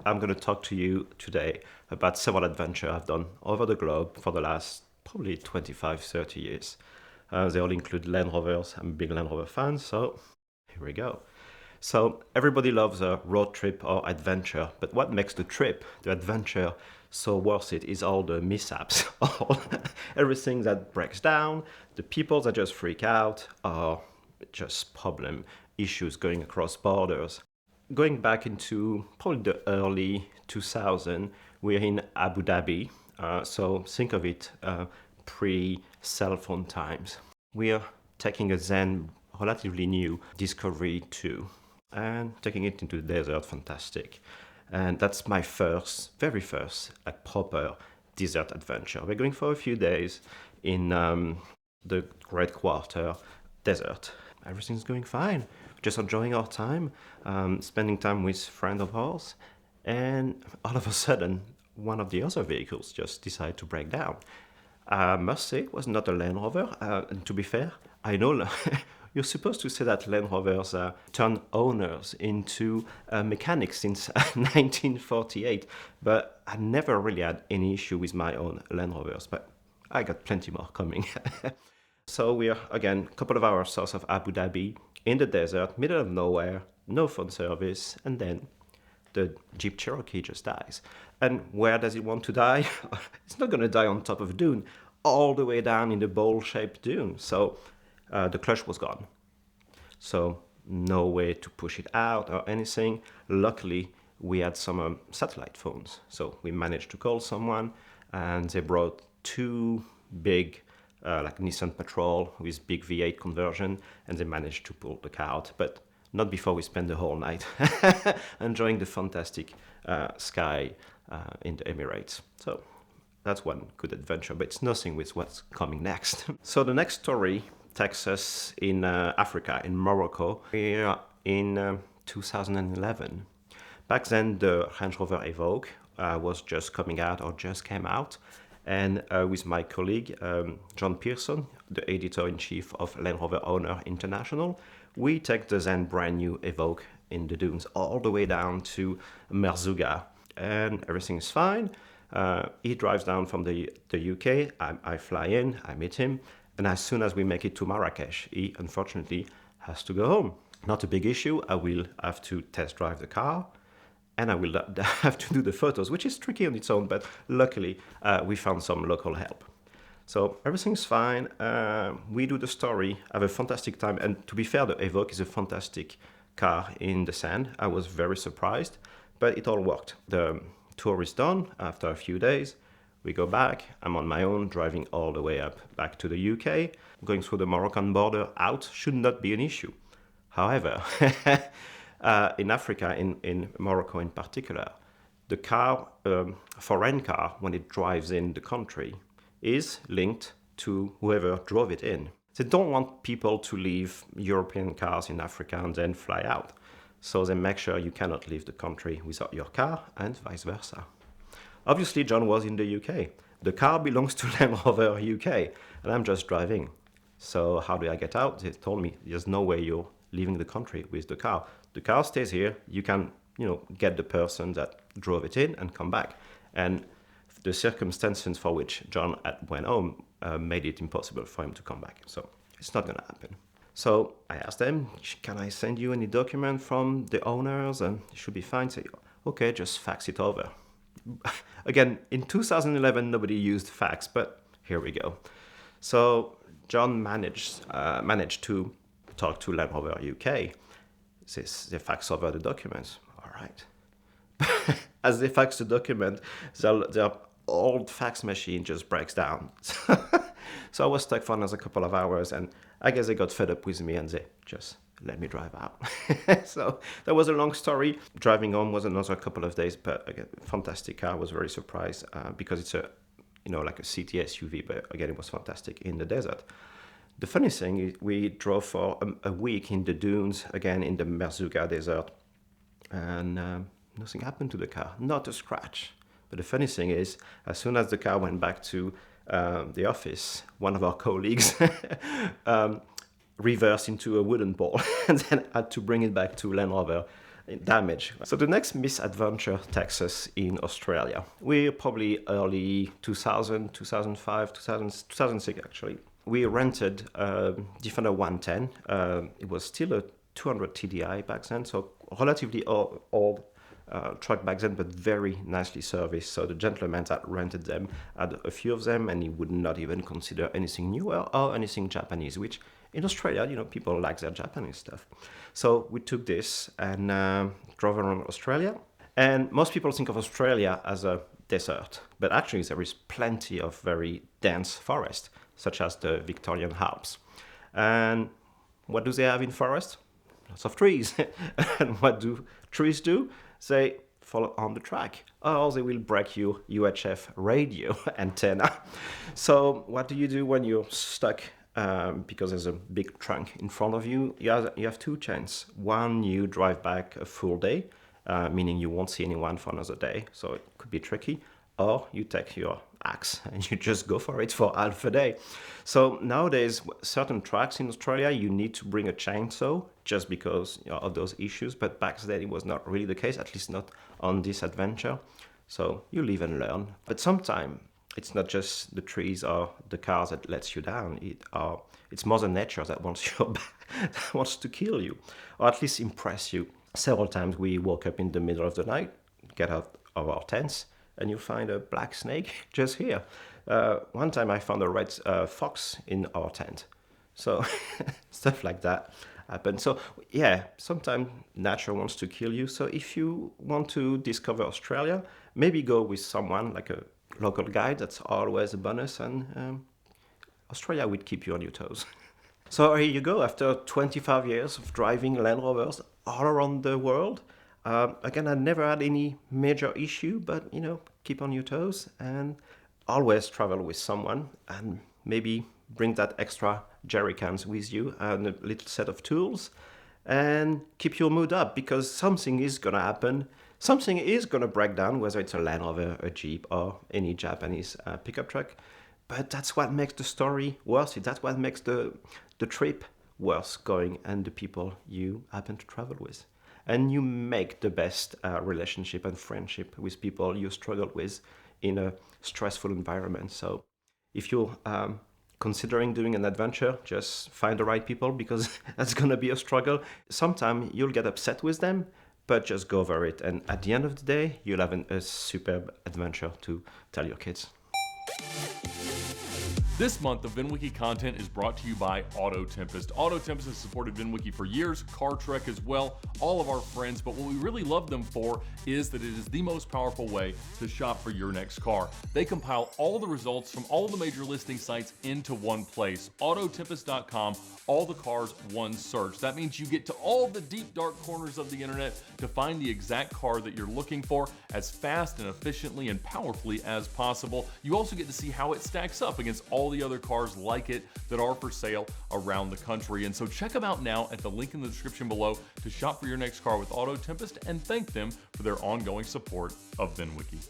I'm going to talk to you today about several adventures I've done over the globe for the last probably 25, 30 years. They all include Land Rovers. I'm a big Land Rover fan, so here we go. So everybody loves a road trip or adventure, but what makes the trip, the adventure, so worth it is all the mishaps, all everything that breaks down, the people that just freak out, or just problem issues going across borders. Going back into probably the early 2000, we're in Abu Dhabi, so think of it pre-cell phone times. We are taking a Zen relatively new Discovery 2 and taking it into the desert, fantastic. And that's my very first, like proper desert adventure. We're going for a few days in the Great Quarter desert. Everything's going fine. Just enjoying our time, spending time with friends of ours, and all of a sudden, one of the other vehicles just decided to break down. I must say, it was not a Land Rover. And to be fair, I know you're supposed to say that Land Rovers turn owners into mechanics since 1948, but I never really had any issue with my own Land Rovers, but I got plenty more coming. So we are, again, a couple of hours south of Abu Dhabi, in the desert, middle of nowhere, no phone service, and then the Jeep Cherokee just dies. And where does it want to die? It's not going to die on top of a dune, all the way down in the bowl-shaped dune. So the clutch was gone. So no way to push it out or anything. Luckily, we had some satellite phones. So we managed to call someone, and they brought two big like Nissan Patrol with big V8 conversion, and they managed to pull the car out, but not before we spent the whole night enjoying the fantastic sky in the Emirates. So that's one good adventure, but it's nothing with what's coming next. So the next story takes us in Africa, in Morocco. We're in 2011. Back then, the Range Rover Evoque was just coming out or just came out. And with my colleague, John Pearson, the editor-in-chief of Land Rover Owner International, we take the then brand new Evoque in the dunes all the way down to Merzouga, and everything is fine. He drives down from the UK, I fly in, I meet him, and as soon as we make it to Marrakesh, he unfortunately has to go home. Not a big issue, I will have to test drive the car, and I will have to do the photos, which is tricky on its own, but luckily we found some local help. So everything's fine. We do the story, have a fantastic time, and to be fair, the Evoque is a fantastic car in the sand. I was very surprised, but it all worked. The tour is done after a few days. We go back. I'm on my own, driving all the way up back to the UK. Going through the Moroccan border out should not be an issue. However, in Africa, in Morocco in particular, the car, foreign car, when it drives in the country, is linked to whoever drove it in. They don't want people to leave European cars in Africa and then fly out. So they make sure you cannot leave the country without your car, and vice versa. Obviously, John was in the UK. The car belongs to Land Rover UK, and I'm just driving. So how do I get out? They told me there's no way you're leaving the country with the car. The car stays here. You can, get the person that drove it in and come back. And the circumstances for which John went home made it impossible for him to come back. So it's not going to happen. So I asked them, can I send you any document from the owners? And it should be fine. Say, okay, just fax it over. Again, in 2011, nobody used fax, but here we go. So John managed to talk to Land Rover UK. They fax over the documents. All right. As they fax the document, their old fax machine just breaks down. So I was stuck for another couple of hours, and I guess they got fed up with me and they just let me drive out. So that was a long story. Driving home was another couple of days, but again, fantastic car. I was very surprised because it's like a city SUV, but again, it was fantastic in the desert. The funny thing is we drove for a week in the dunes, again in the Merzouga desert, and nothing happened to the car, not a scratch. But the funny thing is, as soon as the car went back to the office, one of our colleagues reversed into a wooden pole and then had to bring it back to Land Rover damage. So the next misadventure takes us in Australia. We're probably early 2000, 2005, 2006 actually. We rented a Defender 110. It was still a 200 TDI back then, so relatively old truck back then, but very nicely serviced. So the gentleman that rented them had a few of them, and he would not even consider anything newer or anything Japanese, which in Australia, people like their Japanese stuff. So we took this and drove around Australia. And most people think of Australia as a desert, but actually there is plenty of very dense forest, such as the Victorian Alps. And what do they have in forest? Lots of trees. And what do trees do? They fall on the track, or they will break your UHF radio antenna. So what do you do when you're stuck? Because there's a big trunk in front of you, you have two chances. One, you drive back a full day, meaning you won't see anyone for another day, so it could be tricky. Or you take your axe and you just go for it for half a day. So nowadays, certain tracks in Australia, you need to bring a chainsaw just because of those issues. But back then, it was not really the case, at least not on this adventure. So you live and learn. But sometimes it's not just the trees or the cars that lets you down. It's Mother Nature that wants that wants to kill you, or at least impress you. Several times we woke up in the middle of the night, get out of our tents, and you find a black snake just here. One time I found a red fox in our tent. So stuff like that happen. So yeah, sometimes nature wants to kill you. So if you want to discover Australia, maybe go with someone like a local guide. That's always a bonus, and Australia would keep you on your toes. So here you go. After 25 years of driving Land Rovers all around the world, again, I never had any major issue, but keep on your toes and always travel with someone, and maybe bring that extra jerry cans with you and a little set of tools, and keep your mood up, because something is gonna happen. Something is gonna break down, whether it's a Land Rover, a Jeep, or any Japanese pickup truck. But that's what makes the story worth it. That's what makes the trip worth going, and the people you happen to travel with. And you make the best relationship and friendship with people you struggle with in a stressful environment. So if you're considering doing an adventure, just find the right people, because that's going to be a struggle. Sometimes you'll get upset with them, but just go over it. And at the end of the day, you'll have a superb adventure to tell your kids. This month, the VINwiki content is brought to you by Auto Tempest. Auto Tempest has supported VINwiki for years, Car Trek as well, all of our friends, but what we really love them for is that it is the most powerful way to shop for your next car. They compile all the results from all the major listing sites into one place. Autotempest.com, all the cars, one search. That means you get to all the deep, dark corners of the internet to find the exact car that you're looking for as fast and efficiently and powerfully as possible. You also get to see how it stacks up against all the other cars like it that are for sale around the country. And so check them out now at the link in the description below to shop for your next car with Auto Tempest, and thank them for their ongoing support of VINwiki.